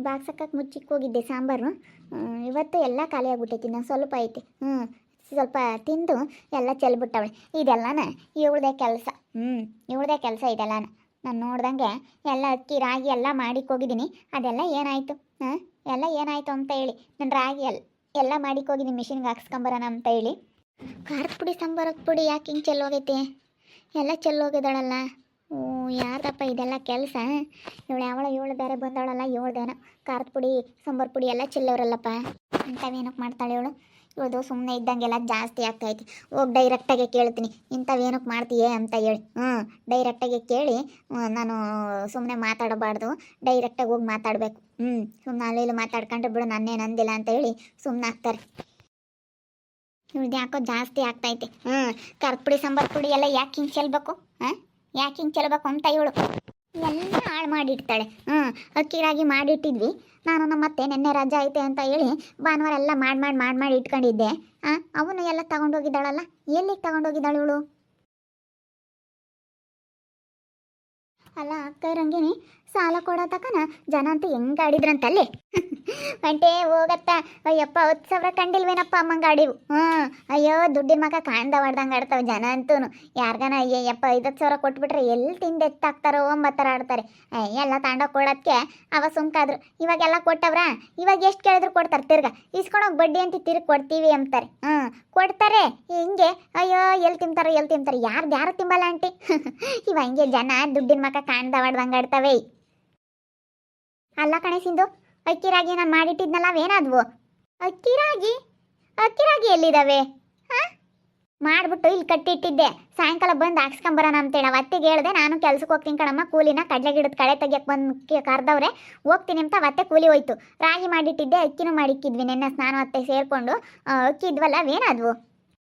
ಬಾಕ್ಸಕ್ಕೆ ಮುಚ್ಚಿಕ್ಕೆ ಹೋಗಿದ್ದೆ ಸಾಂಬಾರು. ಇವತ್ತು ಎಲ್ಲ ಖಾಲಿ ಆಗ್ಬಿಟ್ಟೈತಿ. ನಾನು ಸ್ವಲ್ಪ ಐತಿ. ಸ್ವಲ್ಪ ತಿಂದು ಎಲ್ಲ ಚೆಲ್ಬಿಟ್ಟವಳೆ. ಇದೆಲ್ಲನ ಇವಳದೇ ಕೆಲಸ. ಇವಳದೇ ಕೆಲಸ ಇದೆಲ್ಲನ. ನಾನು ನೋಡ್ದಂಗೆ ಎಲ್ಲ ಅಕ್ಕಿ ರಾಗಿ ಎಲ್ಲ ಮಾಡಿಕ್ಕೆ ಹೋಗಿದ್ದೀನಿ. ಅದೆಲ್ಲ ಏನಾಯಿತು? ಎಲ್ಲ ಏನಾಯಿತು ಅಂತ ಹೇಳಿ ನಾನು ರಾಗಿ ಎಲ್ಲ ಮಾಡಿಕ್ಕೆ ಹೋಗಿದ್ದೀನಿ, ಮಿಷಿನ್ಗೆ ಹಾಕ್ಸ್ಕೊಂಬರೋಣ ಅಂತ ಹೇಳಿ. ಖಾರದ ಪುಡಿ ಸಾಂಬಾರದ ಪುಡಿ ಯಾಕೆ ಹಿಂಗೆ ಚೆಲ್ಲೋಗೈತೆ? ಎಲ್ಲ ಚೆಲ್ಲೋಗಿದ್ದಾಳಲ್ಲ. ಯಾರ್ದಪ್ಪ ಇದೆಲ್ಲ ಕೆಲಸ? ಇವಳು ಬೇರೆ ಬಂದವಳಲ್ಲ, ಇವಳ್ದೇನೋ ಖಾರದ ಪುಡಿ ಸಾಂಬಾರು ಪುಡಿ ಎಲ್ಲ ಚೆಲ್ಲೋರಲ್ಲಪ್ಪ. ಇಂಥವೇನಕ್ಕೆ ಮಾಡ್ತಾಳೆ ಇವಳು? ಇವಳು ಸುಮ್ಮನೆ ಇದ್ದಂಗೆಲ್ಲ ಜಾಸ್ತಿ ಆಗ್ತಾಯಿತ್ತು. ಹೋಗಿ ಡೈರೆಕ್ಟಾಗೆ ಕೇಳ್ತೀನಿ, ಇಂಥವೇನಕ್ಕೆ ಮಾಡ್ತೀಯೇ ಅಂತ ಹೇಳಿ. ಡೈರೆಕ್ಟಾಗೆ ಕೇಳಿ, ನಾನು ಸುಮ್ಮನೆ ಮಾತಾಡಬಾರ್ದು, ಡೈರೆಕ್ಟಾಗಿ ಹೋಗಿ ಮಾತಾಡಬೇಕು. ಸುಮ್ಮನೆ ಅಲ್ಲಿ ಮಾತಾಡ್ಕೊಂಡ್ರೆ ಬಿಡು, ನನ್ನೇನು ಅಂದಿಲ್ಲ ಅಂತ ಹೇಳಿ ಸುಮ್ಮನೆ ಆಗ್ತಾರೆ. ಇವಳ್ದು ಯಾಕೋ ಜಾಸ್ತಿ ಆಗ್ತೈತೆ. ಖಾರದ ಪುಡಿ ಸಾಂಬಾರು ಪುಡಿ ಎಲ್ಲ ಯಾಕೆ ಹಿಂಗೆ ಚೆಲ್ಬೇಕು? ಯಾಕೆ ಹಿಂಗೆ ಚೆಲ್ಬೇಕು ಅಂತ ಇವಳು ಎಲ್ಲ ಹಾಳು ಮಾಡಿಡ್ತಾಳೆ. ಅಕ್ಕಿ ರಾಗಿ ಮಾಡಿಟ್ಟಿದ್ವಿ. ನಾನು ಮತ್ತೆ ನೆನ್ನೆ ರಜೆ ಐತೆ ಅಂತ ಹೇಳಿ ಭಾನುವಾರ ಎಲ್ಲ ಮಾಡಿ ಇಟ್ಕೊಂಡಿದ್ದೆ. ಅವನು ಎಲ್ಲ ತಗೊಂಡೋಗಿದ್ದಾಳಲ್ಲ. ಎಲ್ಲಿಗೆ ತಗೊಂಡೋಗಿದ್ದಾಳು ಇವಳು? ಅಲ್ಲ ಅಕ್ಕ ರಂಗಿನಿ, ಸಾಲ ಕೊಡೋ ತಕನ ಜನ ಅಂತೂ ಹೆಂಗೆ ಆಡಿದ್ರಂತಲ್ಲಿ. ಒಂಟೆ ಹೋಗತ್ತ. ಅಯ್ಯಪ್ಪ 10,000 ಕಂಡಿಲ್ವೇನಪ್ಪ ಅಮ್ಮಂಗೆ ಆಡಿವು. ಅಯ್ಯೋ ದುಡ್ಡಿನ ಮಗ ಕಾಣ್ದ ಹೊಡ್ದಂಗೆ ಆಡ್ತಾವೆ ಜನ ಅಂತೂ. ಯಾರಿಗಾನ ಅಯ್ಯಪ್ಪ 50,000 ಕೊಟ್ಬಿಟ್ರೆ ಎಲ್ಲಿ ತಿಂದು ಎತ್ತಾಕ್ತಾರೋ ಅಂಬತ್ತರ ಆಡ್ತಾರೆ. ಎಲ್ಲ ತಾಂಡೋಗಿ ಕೊಡೋದಕ್ಕೆ ಅವ ಸುಮ್ಕಾದ್ರು. ಇವಾಗೆಲ್ಲ ಕೊಟ್ಟವ್ರ, ಇವಾಗ ಎಷ್ಟು ಕೇಳಿದ್ರು ಕೊಡ್ತಾರೆ. ತಿರ್ಗಾ ಇಸ್ಕೊಂಡೋಗಿ ಬಡ್ಡಿ ಅಂತ ತಿರ್ಗಿ ಕೊಡ್ತೀವಿ ಅಂತಾರೆ. ಕೊಡ್ತಾರೆ ಹಿಂಗೆ. ಅಯ್ಯೋ ಎಲ್ಲಿ ತಿಂತಾರೆ ಯಾರು ತಿಂಬಲ್ಲ ಆಂಟಿ. ಇವ ಹಿಂಗೆ ಜನ ದುಡ್ಡಿನ ಮಗ ಕಾಣ್ದ ಹೊಡ್ದಂಗೆ ಆಡ್ತವೆ. ಅಲ್ಲ ಕಣೆ ಸಿಂಧು, ಅಕ್ಕಿ ರಾಗಿ ನಾನು ಮಾಡಿಟ್ಟಿದ್ನಲ್ಲ, ಅವೇನಾದ್ವು? ಅಕ್ಕಿ ರಾಗಿ ಎಲ್ಲಿದ್ದಾವೆ? ಮಾಡಿಬಿಟ್ಟು ಇಲ್ಲಿ ಕಟ್ಟಿಟ್ಟಿದ್ದೆ. ಸಾಯಂಕಾಲ ಬಂದು ಹಾಕ್ಸ್ಕೊಂಬರೋಣ ಅಂತೇಳಿ ಅವತ್ತಿಗೆ ಹೇಳಿದೆ. ನಾನು ಕೆಲ್ಸಕ್ಕೆ ಹೋಗ್ತೀನಿ ಕಣಮ್ಮ, ಕೂಲಿನ ಕಡಲೆ ಗಿಡದ ಕಳೆ ತೆಗಿಯಕ್ಕೆ ಬಂದು ಕರೆದವ್ರೆ, ಹೋಗ್ತೀನಿ ಅಂತ ಅವತ್ತೆ ಕೂಲಿ ಹೋಯ್ತು. ರಾಗಿ ಮಾಡಿಟ್ಟಿದ್ದೆ, ಅಕ್ಕಿನೂ ಮಾಡಿಕ್ಕಿದ್ವಿ ನೆನ್ನೆ ಸ್ನಾನ ಅತ್ತೆ ಸೇರಿಕೊಂಡು. ಅಕ್ಕಿ ಇದ್ವಲ್ಲ, ಅವೇನಾದ್ವು?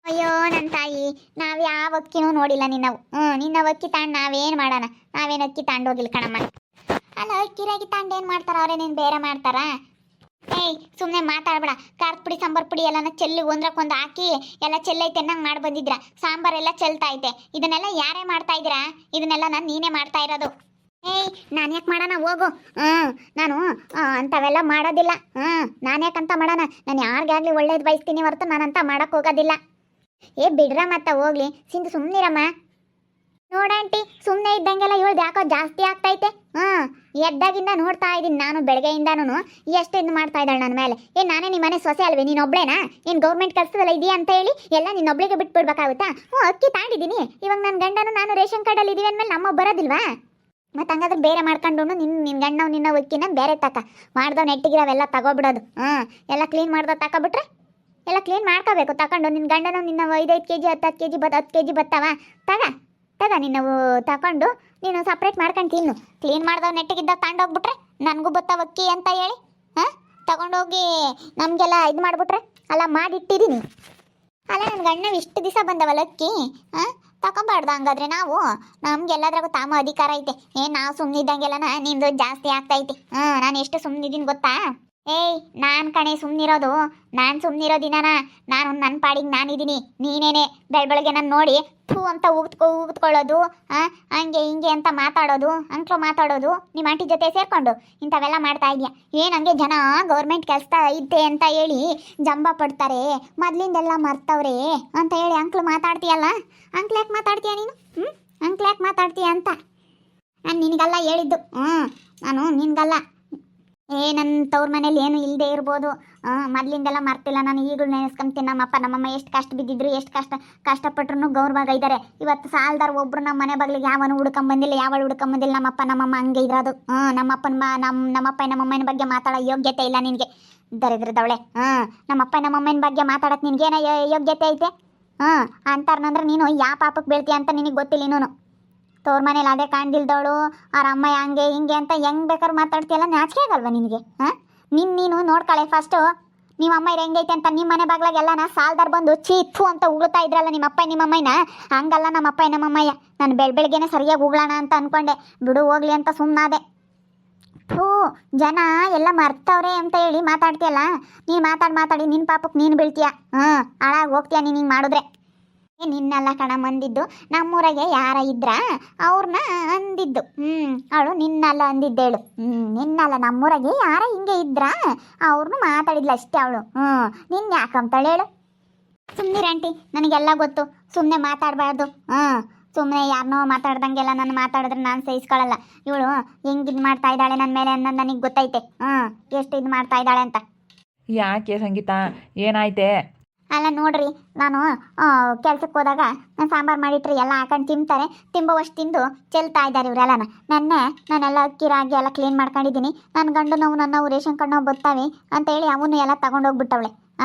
ಅಯ್ಯೋ ನನ್ನ ತಾಯಿ, ನಾವು ಯಾವ ಅಕ್ಕಿನೂ ನೋಡಿಲ್ಲ ನಿನ್ನವು. ನಿನ್ನ ಅಕ್ಕಿ ತಾಂಡು ನಾವೇನು ಮಾಡೋಣ? ನಾವೇನು ಅಕ್ಕಿ ತಾಂಡೋಗಿಲ್ಲ ಕಣಮ್ಮ. ಅಲ್ಲ ಅಕ್ಕಿ ರಾಗಿ ತಾಂಡು ಏನು ಮಾಡ್ತಾರ? ಅವರೇ ನೀನು ಬೇರೆ ಮಾಡ್ತಾರಾ? ಸುಮ್ಮನೆ ಮಾತಾಡ್ಬೇಡ. ಖಾರದ ಪುಡಿ ಸಾಂಬಾರು ಪುಡಿ ಎಲ್ಲನ ಚೆಲ್ಲಿ ಒಂದ್ರಕ್ಕೊಂದು ಹಾಕಿ ಎಲ್ಲ ಚೆಲ್ಲೈತೆ ಅನ್ನಂಗೆ ಮಾಡಿ ಬಂದಿದ್ರ. ಸಾಂಬಾರೆಲ್ಲ ಚೆಲ್ತಾ ಐತೆ. ಇದನ್ನೆಲ್ಲ ಯಾರೇ ಮಾಡ್ತಾ ಇದ್ದೀರಾ? ಇದನ್ನೆಲ್ಲ ನೀನೇ ಮಾಡ್ತಾ ಇರೋದು. ನಾನು ಯಾಕೆ ಮಾಡೋಣ? ಹೋಗು. ನಾನು ಅಂಥವೆಲ್ಲ ಮಾಡೋದಿಲ್ಲ. ನಾನು ಯಾಕಂತ ಮಾಡೋಣ? ನಾನು ಯಾರಿಗಾಗಲಿ ಒಳ್ಳೇದು ಬಯಸ್ತೀನಿ ಹೊರತು ನಾನಂತ ಮಾಡೋಕ್ಕೆ ಹೋಗೋದಿಲ್ಲ. ಬಿಡ್ರ ಮತ್ತೆ ಹೋಗ್ಲಿ. ಸಿಂಧು ಸುಮ್ಮನಿರಮ್ಮ. ನೋಡಂಟಿ, ಸುಮ್ಮನೆ ಇದ್ದಂಗೆಲ್ಲ ಇವಳ್ದು ಯಾಕೋ ಜಾಸ್ತಿ ಆಗ್ತೈತೆ. ಎದ್ದಾಗಿಂದ ನೋಡ್ತಾ ಇದ್ದೀನಿ ನಾನು, ಬೆಳಗ್ಗೆಯಿಂದಾನು ಎಷ್ಟು ಇದು ಮಾಡ್ತಾ ಇದ್ದಾಳೆ ನನ್ನ ಮೇಲೆ. ನಾನೇ ನಿಮ್ಮ ಮನೆ ಸೊಸೆ ಅಲ್ವೇ? ನೀನೊಬ್ಳೇನಾ? ಏನು ಗೌರ್ಮೆಂಟ್ ಕೆಲಸದಲ್ಲ ಇದೆಯಾ ಅಂತ ಹೇಳಿ ಎಲ್ಲ ನಿನ್ನೊಬ್ಳಿಗೆ ಬಿಟ್ಬಿಡ್ಬೇಕಾಗುತ್ತಾ? ಅಕ್ಕಿ ತಾಂಡಿದ್ದೀನಿ. ಇವಾಗ ನನ್ನ ಗಂಡನು ನಾನು ರೇಷನ್ ಕಾರ್ಡಲ್ಲಿ ಇದೀವಿ ಅಂದಮೇಲೆ ನಮ್ಮ ಬರೋದಿಲ್ವಾ? ಮತ್ತು ಹಂಗಾದ್ರೆ ಬೇರೆ ಮಾಡ್ಕೊಂಡು ನಿನ್ನ ಗಂಡವ್ ನಿನ್ನ ಅಕ್ಕಿನ ಬೇರೆ ಮಾಡ್ದವ್ ನೆಟ್ಟಿಗಿರವೆಲ್ಲ ತಗೋಬಿಡೋದು. ಎಲ್ಲ ಕ್ಲೀನ್ ಮಾಡ್ದೋ ತಗೊಬಿಟ್ರೆ ಎಲ್ಲ ಕ್ಲೀನ್ ಮಾಡ್ಕೋಬೇಕು. ತಗೊಂಡು ನಿನ್ನ ಗಂಡನು ನಿನ್ನ 5-5 kg 10 kg ಬರ್ತಾವ. ತಗ ನಿನ್ನವು ತಗೊಂಡು ನೀನು ಸಪ್ರೇಟ್ ಮಾಡ್ಕೊಂಡು ತಿನ್ನು. ಕ್ಲೀನ್ ಮಾಡ್ದವ್ ನೆಟ್ಟಿಗಿದ್ದಾವ ತಗೊಂಡೋಗ್ಬಿಟ್ರೆ ನನಗೂ ಬತ್ತಾವ ಅಕ್ಕಿ ಅಂತ ಹೇಳಿ ತಗೊಂಡೋಗಿ ನಮಗೆಲ್ಲ ಇದು ಮಾಡಿಬಿಟ್ರೆ ಅಲ್ಲ ಮಾಡಿಟ್ಟಿದ್ದೀನಿ. ಅಲ್ಲ ನನ್ನ ಗಂಡವು ಇಷ್ಟು ದಿವಸ ಬಂದವಲ್ಲ ಅಕ್ಕಿ. ತಗೊಂಬಾರ್ದು ಹಂಗಾದ್ರೆ ನಾವು? ನಮ್ಗೆಲ್ಲದ್ರಾಗೂ ತಾಮ ಅಧಿಕಾರ ಐತೆ. ನಾವು ಸುಮ್ಮನಿದ್ದಂಗೆಲ್ಲನ ನಿಂದು ಜಾಸ್ತಿ ಆಗ್ತೈತಿ. ನಾನು ಎಷ್ಟು ಸುಮ್ಮನಿದ್ದೀನಿ ಗೊತ್ತಾ? ನಾನು ಕಣೆ ಸುಮ್ಮನಿರೋದು. ನಾನು ಸುಮ್ಮನಿರೋದಿನ ನಾನು ನನ್ನ ಪಾಡಿಗೆ ನಾನಿದ್ದೀನಿ. ನೀನೇನೆ ಬೆಳಗ್ಗೆ ನಾನು ನೋಡಿ ಥೂ ಅಂತ ಊದ್ಕೊಳ್ಳೋದು, ಹಂಗೆ ಹಿಂಗೆ ಅಂತ ಮಾತಾಡೋದು, ಅಂಕ್ಲು ಮಾತಾಡೋದು, ನಿಮ್ಮ ಆಂಟಿ ಜೊತೆ ಸೇರಿಕೊಂಡು ಇಂಥವೆಲ್ಲ ಮಾಡ್ತಾ ಇದೆಯಾ? ಹಂಗೆ ಜನ ಗೌರ್ಮೆಂಟ್ ಕೆಲಸ ಐತೆ ಅಂತ ಹೇಳಿ ಜಂಬ ಪಡ್ತಾರೆ. ಮೊದಲಿಂದೆಲ್ಲ ಮರ್ತವ್ರೆ ಅಂತ ಹೇಳಿ ಅಂಕ್ಲು ಮಾತಾಡ್ತೀಯಲ್ಲ. ಅಂಕ್ಲು ಯಾಕೆ ಮಾತಾಡ್ತೀಯ ನೀನು? ಅಂಕ್ಲು ಯಾಕೆ ಮಾತಾಡ್ತೀಯ ಅಂತ ನಾನು ನಿನಗೆಲ್ಲ ಹೇಳಿದ್ದು. ನಾನು ನಿನಗಲ್ಲ. ನನ್ನ ತವ್ರ ಮನೇಲಿ ಏನು ಇಲ್ಲದೆ ಇರ್ಬೋದು. ಮೊದಲಿಂದೆಲ್ಲ ಮರ್ತಿಲ್ಲ. ನಾನು ಈಗಲೂ ನೆನೆಸ್ಕೊಂತೀನಿ. ನಮ್ಮಪ್ಪ ನಮ್ಮಮ್ಮ ಎಷ್ಟು ಕಷ್ಟ ಬಿದ್ದಿದ್ರು, ಎಷ್ಟು ಕಷ್ಟಪಟ್ರು ಗೌರವಾಗ ಇದ್ದಾರೆ. ಇವತ್ತು ಸಾಲದಾರ ಒಬ್ರು ನಮ್ಮ ಮನೆ ಬಾಗಿಲಿಗೆ ಯಾವನು ಹುಡ್ಕೊಂಬಂದಿಲ್ಲ, ಯಾವಳು ಹುಡ್ಕೊಂಬಂದಿಲ್ಲ. ನಮ್ಮಪ್ಪ ನಮ್ಮಮ್ಮ ಹಂಗೆ ಇರೋದು. ನಮ್ಮಪ್ಪ ನಮ್ಮಮ್ಮನ ಬಗ್ಗೆ ಮಾತಾಡೋ ಯೋಗ್ಯತೆ ಇಲ್ಲ ನಿನಗೆ. ದರಿದ್ರದವಳೆ. ನಮ್ಮಪ್ಪ ನಮ್ಮಮ್ಮನ ಬಗ್ಗೆ ಮಾತಾಡೋಕೆ ನಿನಗೇನೋ ಯೋಗ್ಯತೆ ಐತೆ? ಅಂತಾರನಂದ್ರೆ ನೀನು ಯಾವ ಪಾಪಕ್ಕೆ ಬೀಳ್ತೀಯ ಅಂತ ನಿನಗೆ ಗೊತ್ತಿಲ್ಲ. ಇನ್ನೂ ತೋರ್ ಮನೇಲಿ ಅದೇ ಕಾಣ್ದಿಲ್ದವಳು, ಅವ್ರ ಅಮ್ಮ ಹಂಗೆ ಹಿಂಗೆ ಅಂತ ಹೆಂಗೆ ಬೇಕಾದ್ರೂ ಮಾತಾಡ್ತೀಯಲ್ಲ. ನಾಚಿಕೆ ಆಗಲ್ವ ನಿನಗೆ? ನೀನು ನೋಡ್ಕಳೆ ಫಸ್ಟು. ನಿಮ್ಮ ಅಮ್ಮ ಹೆಂಗೈತೆ ಅಂತ ನಿಮ್ಮ ಮನೆ ಬಾಗ್ಲಾಗೆಲ್ಲ ಸಾಲ್ದಾರ್ ಬಂದು ಚೀತು ಅಂತ ಉಗುಳ್ತಾ ಇದ್ರಲ್ಲ ನಿಮ್ಮಪ್ಪ ನಿಮ್ಮಮ್ಮಯ್ಯನ. ಹಂಗಲ್ಲ ನಮ್ಮಪ್ಪ ನಮ್ಮಮ್ಮಯ್ಯ. ನಾನು ಬೆಳಗ್ಗೆನೆ ಸರಿಯಾಗಿ ಉಗುಳೋಣ ಅಂತ ಅಂದ್ಕೊಂಡೆ. ಬಿಡು ಹೋಗ್ಲಿ ಅಂತ ಸುಮ್ಮನಾದೆ. ಜನ ಎಲ್ಲ ಮರ್ತವ್ರೆ ಅಂತ ಹೇಳಿ ಮಾತಾಡ್ತೀಯಲ್ಲ. ನೀನು ಮಾತಾಡಿ ನಿನ್ನ ಪಾಪಕ್ಕೆ ನೀನು ಬೀಳ್ತೀಯ. ಹಾಳಾಗಿ ಹೋಗ್ತೀಯ ನೀನು ಹಿಂಗೆ ಮಾಡಿದ್ರೆ. ನಿನ್ನೆಲ್ಲ ಕಣ ಮಂದಿದ್ದು ನಮ್ಮೂರಾಗೆ ಯಾರ ಇದ್ರ ಅವ್ರನ್ನ ಅಂದಿದ್ದು ಅವಳು ನಿನ್ನಲ್ಲ ಅಂದಿದ್ದೇಳು ನಿನ್ನಲ್ಲ ನಮ್ಮೂರಾಗೆ ಯಾರ ಹಿಂಗೆ ಇದ್ರ ಅವ್ರನ್ನ ಮಾತಾಡಿದ್ಲು ಅಷ್ಟೇ ಅವಳು ನಿನ್ನ ಯಾಕಂತಾಳೆ ಹೇಳು. ಸುಮ್ಮನಿರಂಟಿ, ನನಗೆಲ್ಲ ಗೊತ್ತು, ಸುಮ್ಮನೆ ಮಾತಾಡಬಾರ್ದು. ಸುಮ್ಮನೆ ಯಾರನ್ನೋ ಮಾತಾಡ್ದಂಗೆಲ್ಲ ನಾನು ಮಾತಾಡಿದ್ರೆ ನಾನು ಸಹಿಸ್ಕೊಳ್ಳಲ್ಲ. ಇವಳು ಹೆಂಗೆ ಇದು ಮಾಡ್ತಾ ಇದ್ದಾಳೆ ನನ್ನ ಮೇಲೆ ಅನ್ನೋದು ನನಗೆ ಗೊತ್ತೈತೆ. ಎಷ್ಟು ಇದು ಮಾಡ್ತಾ ಇದ್ದಾಳೆ ಅಂತ. ಯಾಕೆ ಸಂಗೀತ, ಏನಾಯ್ತೆ? ಅಲ್ಲ ನೋಡ್ರಿ, ನಾನು ಕೆಲ್ಸಕ್ಕೆ ಹೋದಾಗ ನಾನು ಸಾಂಬಾರು ಮಾಡಿಟ್ರಿ ಎಲ್ಲ ಹಾಕೊಂಡು ತಿಂತಾರೆ, ತಿಂಬೋವಷ್ಟು ತಿಂದು ಚೆಲ್ತಾ ಇದ್ದಾರೆ ಇವರೆಲ್ಲನ. ನಾನೆಲ್ಲ ಅಕ್ಕಿ ರಾಗಿ ಎಲ್ಲ ಕ್ಲೀನ್ ಮಾಡ್ಕೊಂಡಿದ್ದೀನಿ. ನನ್ನ ಗಂಡು ನಾವು ರೇಷನ್ ಕಾರ್ಡ್ ನಾವು ಬರ್ತಾವೆ ಅಂತೇಳಿ ಅವನು ಎಲ್ಲ ತಗೊಂಡೋಗ್ಬಿಟ್ಟವಳೆ.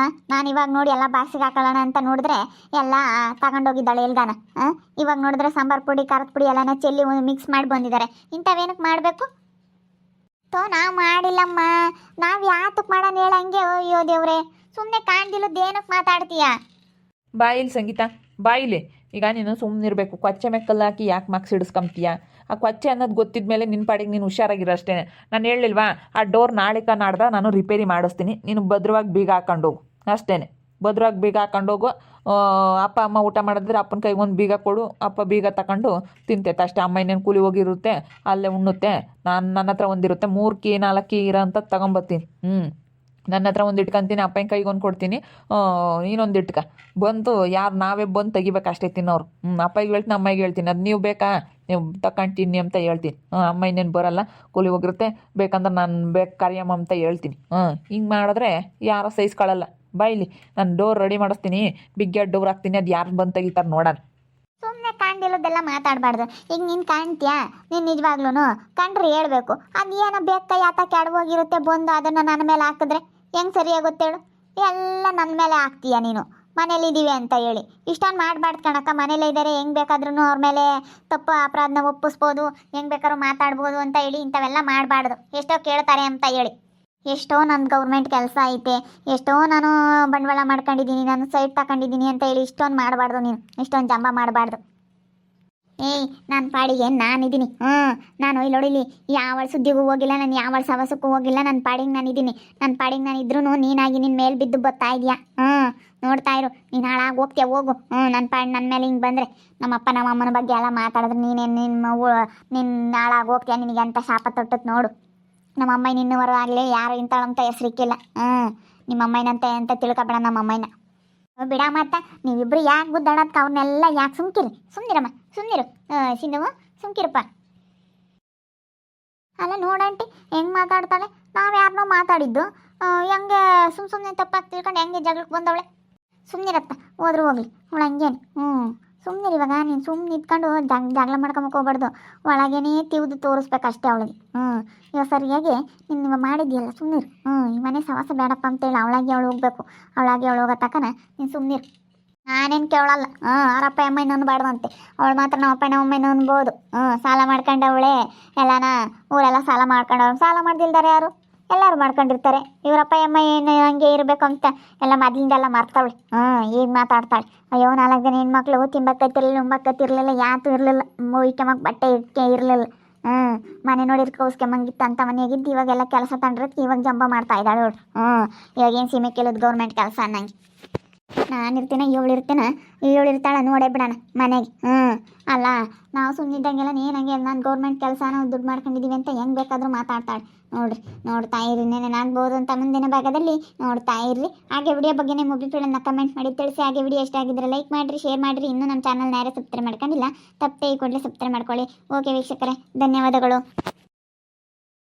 ನಾನು ಇವಾಗ ನೋಡಿ ಎಲ್ಲ ಬಾಕ್ಸಿಗೆ ಹಾಕೊಳ್ಳೋಣ ಅಂತ ನೋಡಿದ್ರೆ ಎಲ್ಲ ತಗೊಂಡೋಗಿದ್ದಾಳೆ ಎಲ್ಗಾನ. ಇವಾಗ ನೋಡಿದ್ರೆ ಸಾಂಬಾರು ಪುಡಿ ಖಾರದ ಪುಡಿ ಎಲ್ಲನ ಚೆಲ್ಲಿ ಮಿಕ್ಸ್ ಮಾಡಿ ಬಂದಿದ್ದಾರೆ. ಇಂಥವೇನಕ್ಕೆ ಮಾಡಬೇಕು? ನಾವು ಮಾಡಿಲ್ಲಮ್ಮ, ನಾವು ಯಾತಕ್ಕೆ ಮಾಡೋಣ ಹೇಳಂಗೆ. ಅಯ್ಯೋ ದೇವ್ರೆ, ಸುಮ್ಮನೆ ಕಾಣ್ದಿಲ್ಲದೇನಕ್ಕೆ ಮಾತಾಡ್ತೀಯಾ? ಬಾಯಿಲಿ ಸಂಗೀತ, ಬಾಯಿಲಿ. ಈಗ ನೀನು ಸುಮ್ಮನಿರಬೇಕು. ಕೊಚ್ಚೆ ಮೆಕ್ಕಲ್ಲಿ ಹಾಕಿ ಯಾಕೆ ಮಾರ್ಕ್ಸ್ ಹಿಡಿಸ್ಕೊಂತೀಯ? ಆ ಕೊಚ್ಚೆ ಅನ್ನೋದು ಗೊತ್ತಿದ ಮೇಲೆ ನಿನ್ನ ಪಾಡಿಗೆ ನೀನು ಹುಷಾರಾಗಿರೋ ಅಷ್ಟೇ. ನಾನು ಹೇಳಿಲ್ವಾ, ಆ ಡೋರ್ ನಾಳೆ ನಾಡ್ದ ನಾನು ರಿಪೇರಿ ಮಾಡಿಸ್ತೀನಿ, ನೀನು ಭದ್ರವಾಗಿ ಬೀಗ ಹಾಕೊಂಡೋಗು ಅಷ್ಟೇ. ಭದ್ರವಾಗಿ ಬೀಗ ಹಾಕೊಂಡೋಗು. ಅಪ್ಪ ಅಮ್ಮ ಊಟ ಮಾಡಿದ್ರೆ ಅಪ್ಪನ ಕೈಗೆ ಒಂದು ಬೀಗ ಕೊಡು, ಅಪ್ಪ ಬೀಗ ತಗೊಂಡು ತಿಂತೈತೆ ಅಷ್ಟೇ. ಅಮ್ಮ ಇನ್ನೇನು ಕೂಲಿ ಹೋಗಿರುತ್ತೆ, ಅಲ್ಲೇ ಉಣ್ಣುತ್ತೆ. ನನ್ನ ಹತ್ರ ಒಂದಿರುತ್ತೆ, 3 ಕೀ 4 ಕೀ ಇರೋ ಅಂತ ತೊಗೊಂಬರ್ತೀನಿ. ನನ್ನ ಹತ್ರ ಒಂದು ಇಟ್ಕೊಂತೀನಿ, ಅಪ್ಪನ ಕೈಗೆ ಒಂದು ಕೊಡ್ತೀನಿ, ಇನ್ನೊಂದು ಇಟ್ಕ ಬಂತು. ಯಾರು ನಾವೇ ಬಂದು ತೆಗಿಬೇಕು ಅಷ್ಟೇ ತಿನ್ನೋರು. ಅಪ್ಪಗೆ ಹೇಳ್ತೀನಿ, ಅಮ್ಮಗೆ ಹೇಳ್ತೀನಿ, ಅದು ನೀವು ಬೇಕಾ ನೀವು ತಗೊಂಡು ತಿನ್ನಿ ಅಂತ ಹೇಳ್ತೀನಿ. ಅಮ್ಮ ಇನ್ನೇನು ಬರೋಲ್ಲ, ಕೂಲಿ ಹೋಗಿರುತ್ತೆ, ಬೇಕಂದ್ರೆ ನಾನು ಕರಿಯಮ್ಮ ಅಂತ ಹೇಳ್ತೀನಿ. ಹಿಂಗೆ ಮಾಡಿದ್ರೆ ಯಾರೋ ಸಹಿಸ್ಕೊಳ್ಳಲ್ಲ. ಬಾಯಿಲಿ, ನಾನು ಡೋರ್ ರೆಡಿ ಮಾಡಿಸ್ತೀನಿ, ಬಿಗ್ಗೆ ಡೋರ್ ಹಾಕ್ತೀನಿ, ಅದು ಯಾರು ಬಂದು ತೆಗಿತಾರೆ ನೋಡೋಣ. ಸುಮ್ಮನೆ ಕಾಣ್ದಿಲ್ಲದೆಲ್ಲ ಮಾತಾಡಬಾರ್ದು. ಈಗ ನೀನು ಕಾಣ್ತೀಯಾ? ನೀನು ನಿಜವಾಗ್ಲೂ ಕಂಡ್ರೆ ಹೇಳ್ಬೇಕು. ಅದು ಏನೋ ಬೇಕಾ ಯಾತ ಕೆಡವೋಗಿರುತ್ತೆ ಬಂದು ಅದನ್ನು ನನ್ನ ಮೇಲೆ ಹಾಕಿದ್ರೆ ಹೆಂಗೆ ಸರಿಯಾಗುತ್ತೇಳು? ಎಲ್ಲ ನನ್ನ ಮೇಲೆ ಹಾಕ್ತೀಯ ನೀನು, ಮನೇಲಿದ್ದೀವಿ ಅಂತ ಹೇಳಿ. ಇಷ್ಟೊಂದು ಮಾಡಬಾರ್ದು ಕಣಕ್ಕ. ಮನೇಲೇ ಇದ್ದಾರೆ, ಹೆಂಗೆ ಬೇಕಾದ್ರೂ ಅವ್ರ ಮೇಲೆ ತಪ್ಪು ಅಪರಾಧನ ಒಪ್ಪಿಸ್ಬೋದು, ಹೆಂಗೆ ಬೇಕಾದ್ರೂ ಮಾತಾಡ್ಬೋದು ಅಂತ ಹೇಳಿ ಇಂಥವೆಲ್ಲ ಮಾಡಬಾರ್ದು. ಎಷ್ಟೋ ಕೇಳ್ತಾರೆ ಅಂತ ಹೇಳಿ. ಎಷ್ಟೋ ನನ್ನ ಗೌರ್ಮೆಂಟ್ ಕೆಲಸ ಐತೆ, ಎಷ್ಟೋ ನಾನು ಬಂಡವಾಳ ಮಾಡ್ಕೊಂಡಿದ್ದೀನಿ, ನಾನು ಸೈಟ್ ತಗೊಂಡಿದ್ದೀನಿ ಅಂತ ಹೇಳಿ ಇಷ್ಟೊಂದು ಮಾಡಬಾರ್ದು ನೀನು. ಇಷ್ಟೊಂದು ಜಂಬ ಮಾಡಬಾರ್ದು. ನನ್ನ ಪಾಡಿಗೆ ನಾನಿದ್ದೀನಿ. ನಾನು ಇಲ್ಲಿ ನೋಡಿಲಿ, ಯಾವ ಸುದ್ದಿಗೂ ಹೋಗಿಲ್ಲ, ನಾನು ಯಾವ ಸವಸಕ್ಕೂ ಹೋಗಿಲ್ಲ. ನನ್ನ ಪಾಡಿಗೆ ನಾನಿದ್ದೀನಿ. ನನ್ನ ಪಾಡಿಗೆ ನಾನು ಇದ್ರೂ ನೀನಾಗಿ ನಿನ್ನ ಮೇಲೆ ಬಿದ್ದು ಬರ್ತಾ ಇದೆಯಾ? ನೋಡ್ತಾ ಇರು, ನೀನು ಹಾಳಾಗಿ ಹೋಗ್ತೀಯ, ಹೋಗು. ನನ್ನ ಮೇಲೆ ಹಿಂಗೆ ಬಂದರೆ ನಮ್ಮಪ್ಪ ನಮ್ಮ ಅಮ್ಮನ ಬಗ್ಗೆ ಎಲ್ಲ ಮಾತಾಡಿದ್ರೆ ನೀನೇನು ನಿನ್ನ ಹಾಳಾಗಿ ಹೋಗ್ತೀಯ, ನಿನಗೆ ಅಂತ ಶಾಪ ತೊಟ್ಟತ್ ನೋಡು. ನಮ್ಮಮ್ಮ ಇನ್ನೂವರೆಗಾಗಲೇ ಯಾರು ಇಂಥಳಂತ ಹೆಸರಿಕ್ಕಿಲ್ಲ. ನಿಮ್ಮಮ್ಮನಂತೆ ಅಂತ ತಿಳ್ಕೊಬೇಡ ನಮ್ಮಮ್ಮನ. ಬಿಡ ಮತ್ತ ನೀವಿಬ್ರು ಯಾಕೆ ಗುದ್ದಾಡೋದಕ್ಕೆ ಅವ್ರನ್ನೆಲ್ಲ ಯಾಕೆ ಸುಮ್ಮನಿರಮ್ಮ, ಸುಮ್ಮನಿರು ಸಿಂಧು, ಸುಮ್ಕಿರಪ್ಪ. ಅಲ್ಲ ನೋಡಂಟಿ ಹೆಂಗೆ ಮಾತಾಡ್ತಾಳೆ. ನಾವು ಯಾರನ್ನೋ ಮಾತಾಡಿದ್ದು ಹೆಂಗೆ ಸುಮ್ಮನೆ ತಪ್ಪಾಗಿ ತಿಳ್ಕೊಂಡು ಹೆಂಗೆ ಜಗಳಕ್ಕೆ ಬಂದವಳೆ. ಸುಮ್ಮನಿರತ್ತ, ಹೋದ್ರು ಹೋಗ್ಲಿ ಅವಳು ಹಂಗೇನು. ಸುಮ್ಮನಿರು. ಇವಾಗ ನೀನು ಸುಮ್ಮನೆ ನಿಂತ್ಕೊಂಡು ಜಗಳ ಮಾಡ್ಕೊಂಬಕ್ಕೆ ಹೋಗ್ಬಾರ್ದು. ಒಳಗೇನೇ ತಿವ್ದು ತೋರಿಸ್ಬೇಕು ಅಷ್ಟೇ ಅವಳಿಗೆ. ಇವಾಗ ಸರಿಯಾಗಿ ನೀನು ಮಾಡಿದ್ಯಲ್ಲ, ಸುಮ್ಮನಿರು. ಈ ಮನೆ ಸವಾಸ ಬೇಡಪ್ಪ ಅಂತೇಳಿ ಅವಳಾಗಿ ಅವಳು ಹೋಗ್ಬೇಕು. ಅವಳಾಗಿ ಅವಳು ಹೋಗೋ ತಕ್ಕನ ನೀನು ಸುಮ್ಮನಿರು. ನಾನೇನು ಕೇಳಲ್ಲ. ಅವರಪ್ಪ ಅಮ್ಮ ಇನ್ನೊಂದು ಬಾಡ್ದಂತೆ. ಅವಳು ಮಾತ್ರ ನಮ್ಮ ಅಪ್ಪ ನಮ್ಮ ಅಮ್ಮ ಇನ್ನೊಂದ್ಬೋದು. ಸಾಲ ಮಾಡ್ಕೊಂಡವಳೆ ಎಲ್ಲನ ಊರೆಲ್ಲ ಸಾಲ ಮಾಡ್ಕೊಂಡವ್ರು. ಸಾಲ ಮಾಡ್ದಿಲ್ದಾರೆ ಯಾರು? ಎಲ್ಲರೂ ಮಾಡ್ಕೊಂಡಿರ್ತಾರೆ. ಇವರಪ್ಪ ಅಮ್ಮ ಏನು ಹಂಗೆ ಇರಬೇಕು ಅಂತ ಎಲ್ಲ ಮೊದಲಿಂದೆಲ್ಲ ಮರ್ತವಳೆ. ಈಗ ಮಾತಾಡ್ತಾಳೆ. ಅಯ್ಯೋ 4 ಜನ ಹೆಣ್ಮಕ್ಳು ತಿಂಬಕ್ಕತ್ತಿರಲಿಲ್ಲ, ಉಂಬಕ್ಕತ್ತಿರಲಿಲ್ಲ, ಯಾತು ಇರಲಿಲ್ಲ, ಮೂಯ್ಕೆಮಕ್ಕೆ ಬಟ್ಟೆ ಇಟ್ಕೆ ಇರಲಿಲ್ಲ. ಮನೆ ನೋಡಿರ್ ಕೌಸ್ಕೆಮ್ಮಂಗಿತ್ತು ಅಂತ ಮನೆಯಾಗಿದ್ದು. ಇವಾಗೆಲ್ಲ ಕೆಲಸ ತಂಡ್ರಕ್ಕೆ ಇವಾಗ ಜಂಬ ಮಾಡ್ತಾ ಇದ್ದಾಳೆ ಅವಳು. ಇವಾಗೇನು ಸೀಮೆ ಕೇಳೋದು ಗೌರ್ಮೆಂಟ್ ಕೆಲಸ ಅನ್ನಂಗೆ. ನಾನಿರ್ತೀನ ಇವಳು ಇರ್ತಾಳೆ ನೋಡೇ ಬಿಡೋಣ ಮನೆಗೆ. ಅಲ್ಲ ನಾವು ಸುಮ್ಮನಿದ್ದಂಗೆಲ್ಲ ನೀನಂಗೆ ನಾನು ಗೌರ್ಮೆಂಟ್ ಕೆಲಸ ನಾವು ದುಡ್ಡು ಮಾಡ್ಕೊಂಡಿದ್ದೀವಿ ಅಂತ ಹೆಂಗೆ ಬೇಕಾದರೂ ಮಾತಾಡ್ತಾಳೆ. ನೋಡ್ತಾ ಇರಿ, ನೆನೇನಾಗ್ಬೋದು ಅಂತ ಮುಂದಿನ ಭಾಗದಲ್ಲಿ ನೋಡ್ತಾ ಇರ್ರಿ. ಹಾಗೆ ವಿಡಿಯೋ ಬಗ್ಗೆ ನಿಮ್ಮ ಅಭಿಪ್ರಾಯನ ಕಮೆಂಟ್ ಮಾಡಿ ತಿಳಿಸಿ. ಹಾಗೆ ವಿಡಿಯೋ ಇಷ್ಟ ಆಗಿದ್ರೆ ಲೈಕ್ ಮಾಡಿರಿ, ಶೇರ್ ಮಾಡಿರಿ. ಇನ್ನೂ ನಮ್ಮ ಚಾನಲ್ನ ಯಾರೇ ಸಬ್ಸ್ಕ್ರೈಬ್ ಮಾಡ್ಕೊಂಡಿಲ್ಲ, ತಪ್ಪೇ ಈ ಕೂಡಲೇ ಸಬ್ಸ್ಕ್ರೈಬ್ ಮಾಡ್ಕೊಳ್ಳಿ. ಓಕೆ ವೀಕ್ಷಕರೇ, ಧನ್ಯವಾದಗಳು.